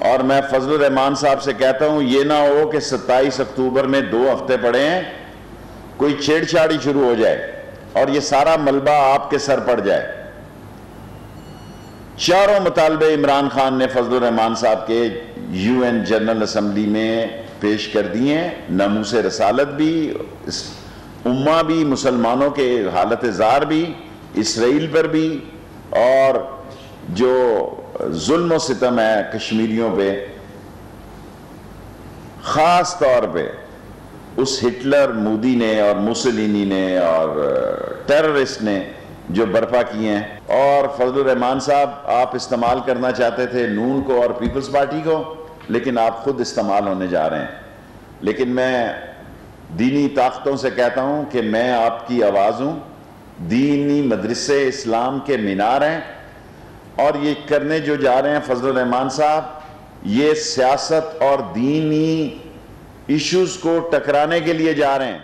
اور میں فضل الرحمان صاحب سے کہتا ہوں یہ نہ ہو کہ 27 اکتوبر میں 2 ہفتے پڑے ہیں کوئی چھیڑ چھاڑی شروع ہو جائے اور یہ سارا ملبہ آپ کے سر پڑ جائے۔ چاروں مطالبے عمران خان نے فضل الرحمان صاحب کے UN جنرل اسمبلی میں پیش کر دیے ہیں، ناموس رسالت بھی، امہ بھی، مسلمانوں کے حالت زار بھی، اسرائیل پر بھی، اور جو ظلم و ستم ہے کشمیریوں پہ، خاص طور پہ اس ہٹلر، مودی نے اور موسولینی نے اور ٹیررسٹ نے جو برپا کیے ہیں۔ اور فضل الرحمان صاحب آپ استعمال کرنا چاہتے تھے نون کو اور پیپلز پارٹی کو، لیکن آپ خود استعمال ہونے جا رہے ہیں۔ لیکن میں دینی طاقتوں سے کہتا ہوں کہ میں آپ کی آواز ہوں، دینی مدرسے اسلام کے مینار ہیں، اور یہ کرنے جو جا رہے ہیں فضل الرحمان صاحب، یہ سیاست اور دینی ایشوز کو ٹکرانے کے لیے جا رہے ہیں۔